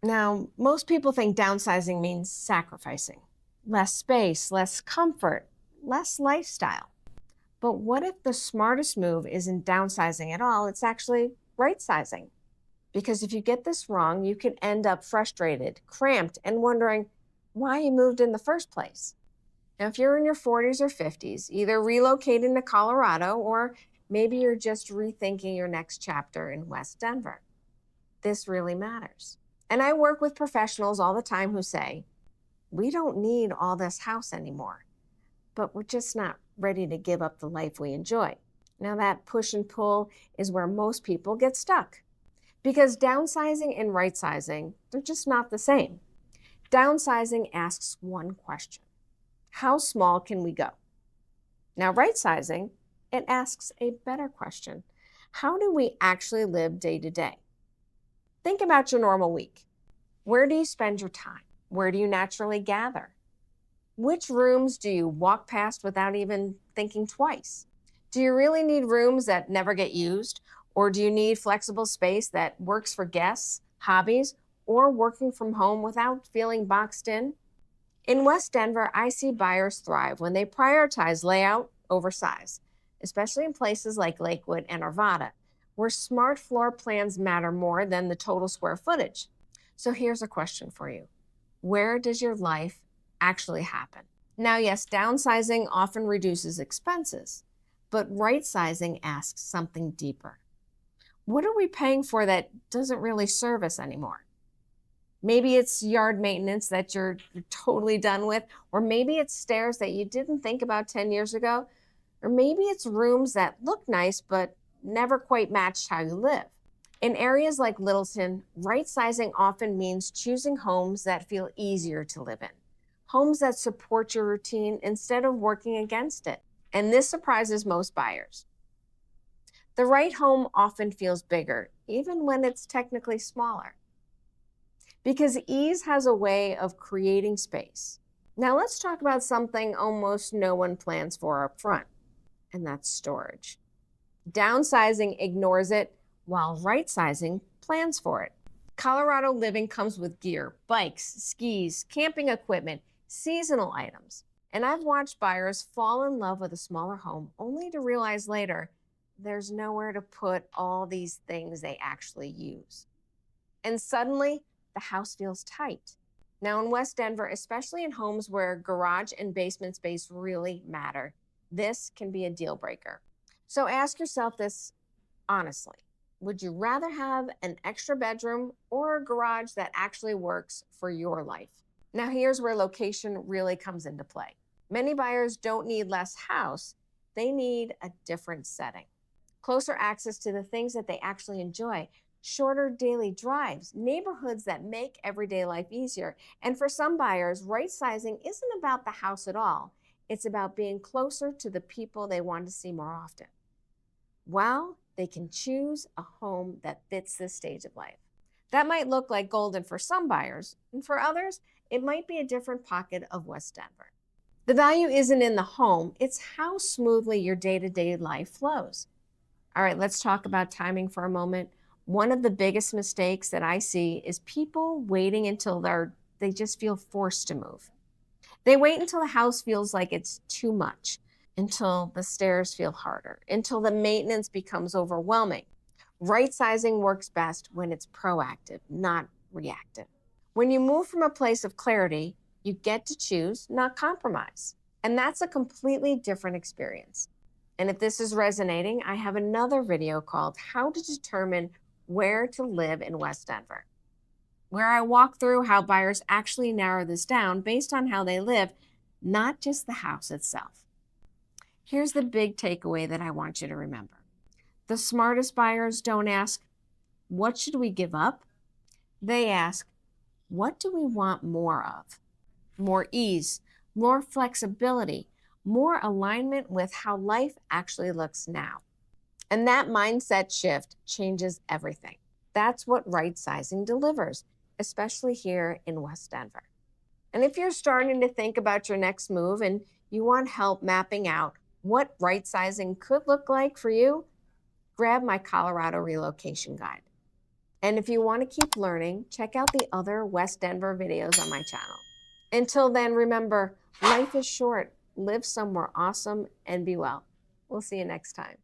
Now, most people think downsizing means sacrificing less space, less comfort, less lifestyle. But what if the smartest move isn't downsizing at all? It's actually right sizing. Because if you get this wrong, you can end up frustrated, cramped, and wondering why you moved in the first place. Now, if you're in your 40s or 50s, either relocating to Colorado or maybe you're just rethinking your next chapter in West Denver, this really matters. And I work with professionals all the time who say, we don't need all this house anymore, but we're just not ready to give up the life we enjoy. Now, that push and pull is where most people get stuck because downsizing and right sizing, they're just not the same. Downsizing asks one question: how small can we go? Now, right sizing, it asks a better question: how do we actually live day to day? Think about your normal week. Where do you spend your time? Where do you naturally gather? Which rooms do you walk past without even thinking twice? Do you really need rooms that never get used? Or do you need flexible space that works for guests, hobbies, or working from home without feeling boxed in? In West Denver, I see buyers thrive when they prioritize layout over size, especially in places like Lakewood and Arvada, where smart floor plans matter more than the total square footage. So here's a question for you: where does your life actually happen? Now, yes, downsizing often reduces expenses, but right sizing asks something deeper. What are we paying for that doesn't really serve us anymore? Maybe it's yard maintenance that you're totally done with, or maybe it's stairs that you didn't think about 10 years ago, or maybe it's rooms that look nice but never quite matched how you live. In areas like Littleton, right sizing often means choosing homes that feel easier to live in, homes that support your routine instead of working against it. And this surprises most buyers. The right home often feels bigger, even when it's technically smaller, because ease has a way of creating space. Now let's talk about something almost no one plans for up front, and that's storage. Downsizing ignores it, while right sizing plans for it. Colorado living comes with gear, bikes, skis, camping equipment, seasonal items. And I've watched buyers fall in love with a smaller home only to realize later there's nowhere to put all these things they actually use. And suddenly, the house feels tight. Now, in West Denver, especially in homes where garage and basement space really matter, this can be a deal breaker. So ask yourself this honestly: would you rather have an extra bedroom or a garage that actually works for your life? Now, here's where location really comes into play. Many buyers don't need less house, they need a different setting. Closer access to the things that they actually enjoy, shorter daily drives, neighborhoods that make everyday life easier. And for some buyers, right sizing isn't about the house at all. It's about being closer to the people they want to see more often. Well, they can choose a home that fits this stage of life. That might look like golden for some buyers, and for others, it might be a different pocket of West Denver. The value isn't in the home, it's how smoothly your day-to-day life flows. All right, let's talk about timing for a moment. One of the biggest mistakes that I see is people waiting until they just feel forced to move. They wait until the house feels like it's too much, until the stairs feel harder, until the maintenance becomes overwhelming. Right sizing works best when it's proactive, not reactive. When you move from a place of clarity, you get to choose, not compromise. And that's a completely different experience. And if this is resonating, I have another video called How to Determine Where to Live in West Denver, where I walk through how buyers actually narrow this down based on how they live, not just the house itself. Here's the big takeaway that I want you to remember. The smartest buyers don't ask, what should we give up? They ask, what do we want more of? More ease, more flexibility, more alignment with how life actually looks now. And that mindset shift changes everything. That's what right sizing delivers, especially here in West Denver. And if you're starting to think about your next move and you want help mapping out what right sizing could look like for you, grab my Colorado relocation guide. And if you want to keep learning, check out the other West Denver videos on my channel. Until then, remember, life is short. Live somewhere awesome and be well. We'll see you next time.